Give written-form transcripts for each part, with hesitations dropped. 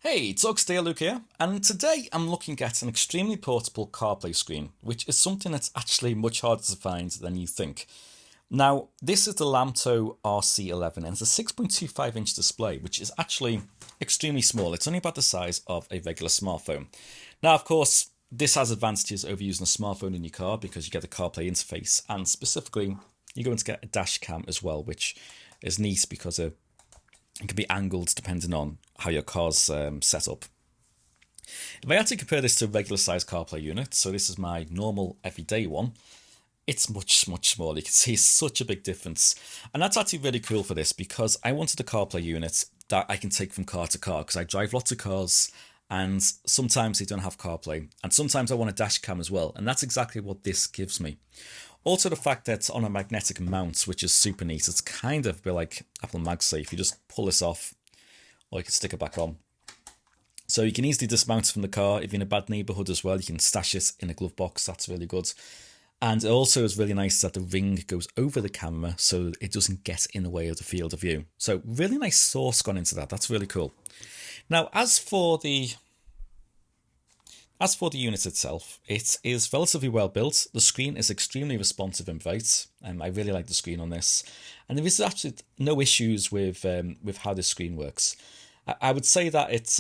Hey, it's Luke here, and today I'm looking at an extremely portable CarPlay screen, which is something that's actually much harder to find than you think. Now, this is the Lamtto RC11, and it's a 6.25-inch display, which is actually extremely small. It's only about the size of a regular smartphone. Now, of course, this has advantages over using a smartphone in your car because you get the CarPlay interface, and specifically, you're going to get a dash cam as well, which is neat because it can be angled depending on how your car's set up. If I had to compare this to a regular size CarPlay unit, so this is my normal everyday one, it's much smaller. You can see such a big difference. And that's actually really cool for this because I wanted a CarPlay unit that I can take from car to car because I drive lots of cars and sometimes they don't have CarPlay and sometimes I want a dash cam as well, and that's exactly what this gives me. Also the fact that it's on a magnetic mount, which is super neat. It's kind of a bit like Apple MagSafe. You just pull this off or you can stick it back on. So you can easily dismount it from the car. If you're in a bad neighbourhood as well, you can stash it in a glove box. That's really good. And it also is really nice that the ring goes over the camera so it doesn't get in the way of the field of view. So really nice source gone into that. That's really cool. Now, as for the unit itself, it is relatively well built. The screen is extremely responsive and bright. I really like the screen on this. And there is absolutely no issues with how this screen works. I would say that it's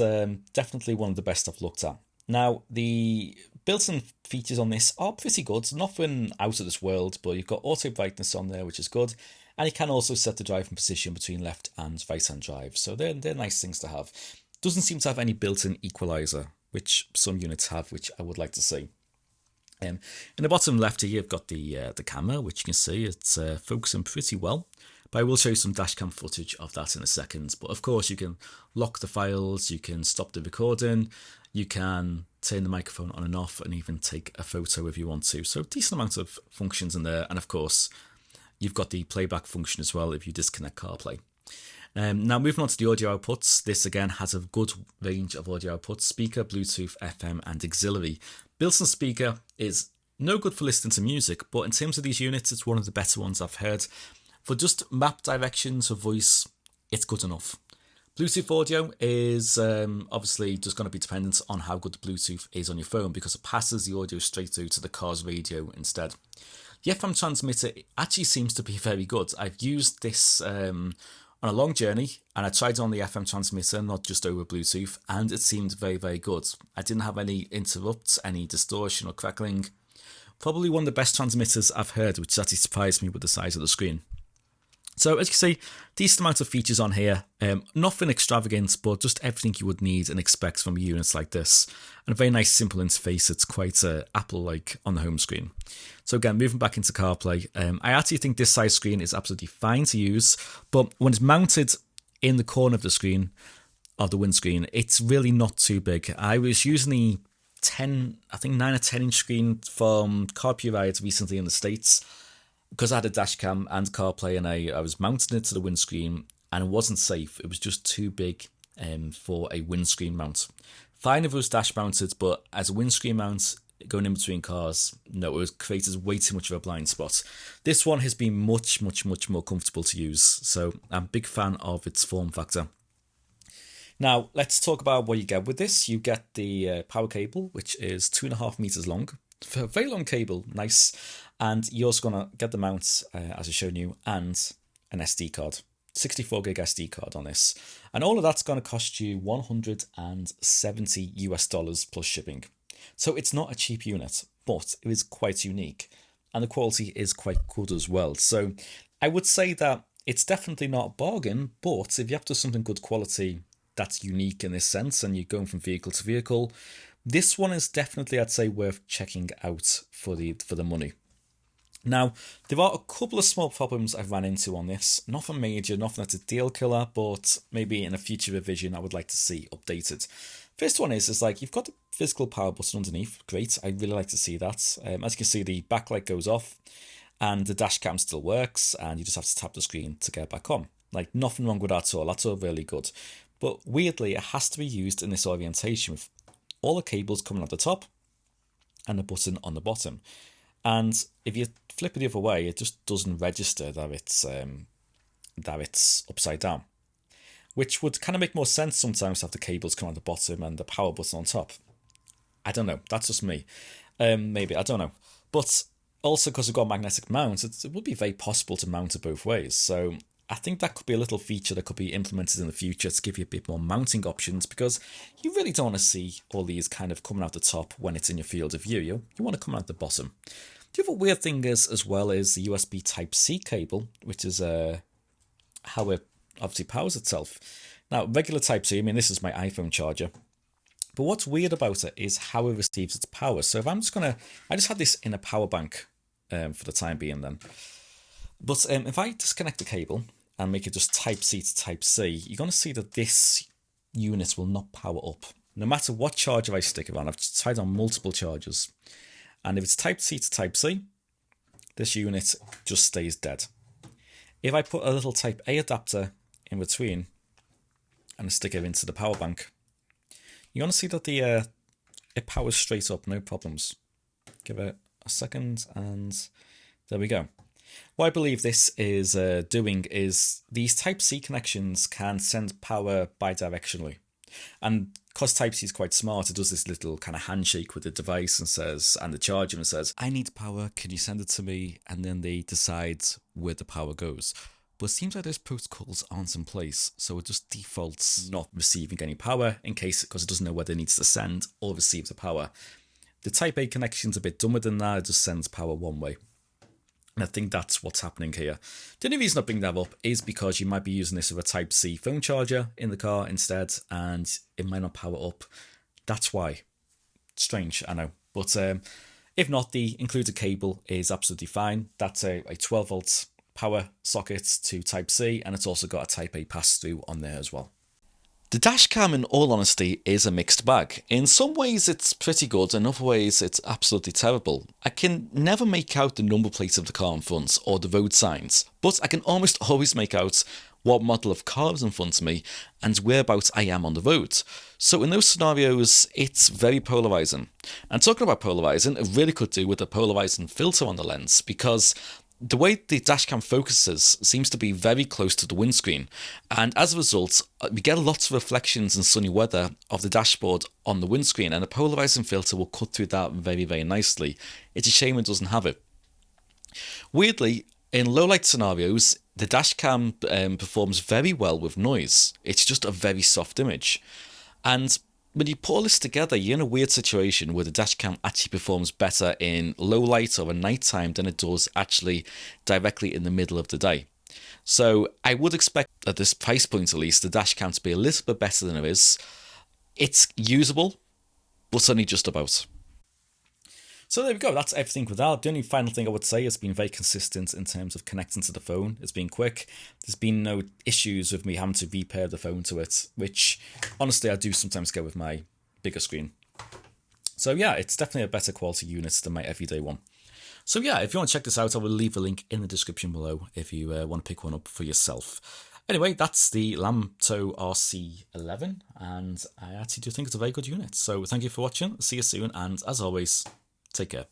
definitely one of the best I've looked at. Now, the built-in features on this are pretty good. Nothing out of this world, but you've got auto brightness on there, which is good. And you can also set the driving position between left and right-hand drive. So they're nice things to have. Doesn't seem to have any built-in equalizer, which some units have, which I would like to see. In the bottom left here, you've got the camera, which you can see it's focusing pretty well. But I will show you some dashcam footage of that in a second. But of course, you can lock the files, you can stop the recording, you can turn the microphone on and off, and even take a photo if you want to. So decent amount of functions in there. And of course, you've got the playback function as well if you disconnect CarPlay. Now moving on to the audio outputs, this again has a good range of audio outputs: speaker, Bluetooth, FM and auxiliary. Built-in speaker is no good for listening to music, but in terms of these units, it's one of the better ones I've heard. For just map directions or voice, it's good enough. Bluetooth audio is obviously just going to be dependent on how good the Bluetooth is on your phone because it passes the audio straight through to the car's radio instead. The FM transmitter actually seems to be very good. I've used this on a long journey and I tried it on the FM transmitter, not just over Bluetooth, and it seemed very good. I didn't have any interrupts, any distortion or crackling. Probably one of the best transmitters I've heard, which actually surprised me with the size of the screen. So as you can see, decent amount of features on here. Nothing extravagant, but just everything you would need and expect from units like this. And a very nice simple interface. It's quite Apple-like on the home screen. So again, moving back into CarPlay, I actually think this size screen is absolutely fine to use, but when it's mounted in the corner of the screen, of the windscreen, it's really not too big. I was using the 9 or 10 inch screen from CarPlay recently in the States, because I had a dash cam and CarPlay, and I was mounting it to the windscreen and it wasn't safe. It was just too big for a windscreen mount. Fine if it was dash mounted, but as a windscreen mount going in between cars, no, it created way too much of a blind spot. This one has been much more comfortable to use, so I'm a big fan of its form factor. Now let's talk about what you get with this. You get the power cable, which is 2.5 meters long. For a very long cable, nice. And you're also going to get the mount, as I've shown you, and an SD card. 64 gig SD card on this. And all of that's going to cost you $170 US plus shipping. So it's not a cheap unit, but it is quite unique. And the quality is quite good as well. So I would say that it's definitely not a bargain, but if you're after something good quality that's unique in this sense, and you're going from vehicle to vehicle, this one is definitely, I'd say, worth checking out for the money. Now, there are a couple of small problems I've ran into on this. Nothing major, nothing that's a deal killer, but maybe in a future revision I would like to see updated. First one is like you've got the physical power button underneath. Great, I really like to see that. As you can see, the backlight goes off and the dash cam still works, and you just have to tap the screen to get back on. Like, nothing wrong with that at all. That's all really good. But weirdly, it has to be used in this orientation with all the cables coming at the top and the button on the bottom. And if you flip it the other way, it just doesn't register that it's upside down. which would kind of make more sense sometimes to have the cables come on the bottom and the power button on top. I don't know, that's just me. Maybe, I don't know. But also because we've got a magnetic mount, it would be very possible to mount it both ways. So I think that could be a little feature that could be implemented in the future to give you a bit more mounting options, because you really don't want to see all these kind of coming out the top when it's in your field of view. You want to come out the bottom. The other weird thing is, as well, is the USB Type-C cable, which is how it obviously powers itself. Now, regular Type-C, I mean, this is my iPhone charger. But what's weird about it is how it receives its power. So if I'm just going to, I just had this in a power bank for the time being then. But if I disconnect the cable and make it just Type-C to Type-C, you're going to see that this unit will not power up. No matter what charger I stick it on, I've tried on multiple chargers. And if it's Type-C to Type-C, this unit just stays dead. If I put a little Type-A adapter in between and stick it into the power bank, you're going to see that it powers straight up, no problems. Give it a second and there we go. What I believe this is doing is these Type-C connections can send power bidirectionally. And because Type-C is quite smart, it does this little kind of handshake with the device and says, and the charger, and says, I need power, can you send it to me? And then they decide where the power goes. But it seems like those protocols aren't in place, so it just defaults not receiving any power in case, because it doesn't know whether it needs to send or receive the power. The Type-A connection's a bit dumber than that, it just sends power one way. And I think that's what's happening here. The only reason I bring that up is because you might be using this with a Type-C phone charger in the car instead, and it might not power up. That's why. Strange, I know. But if not, the included cable is absolutely fine. That's a 12 volt power socket to Type-C, and it's also got a Type-A pass-through on there as well. The dashcam, in all honesty, is a mixed bag. In some ways it's pretty good, in other ways it's absolutely terrible. I can never make out the number plates of the car in front or the road signs, but I can almost always make out what model of car is in front of me and whereabouts I am on the road. So in those scenarios, it's very polarising. And talking about polarising, it really could do with a polarising filter on the lens, because the way the dashcam focuses seems to be very close to the windscreen, and as a result we get lots of reflections in sunny weather of the dashboard on the windscreen, and a polarising filter will cut through that very, very nicely. It's a shame it doesn't have it. Weirdly, in low light scenarios, the dashcam performs very well with noise. It's just a very soft image, and when you put all this together, you're in a weird situation where the dashcam actually performs better in low light or at night time than it does actually directly in the middle of the day. So I would expect, at this price point at least, the dashcam to be a little bit better than it is. It's usable, but only just about. So there we go, that's everything with that. The only final thing I would say, it's been very consistent in terms of connecting to the phone. It's been quick. There's been no issues with me having to repair the phone to it, which honestly I do sometimes get with my bigger screen. So yeah, it's definitely a better quality unit than my everyday one. So yeah, if you want to check this out, I will leave a link in the description below if you want to pick one up for yourself. Anyway, that's the Lamtto RC11, and I actually do think it's a very good unit. So thank you for watching, see you soon, and as always, take care.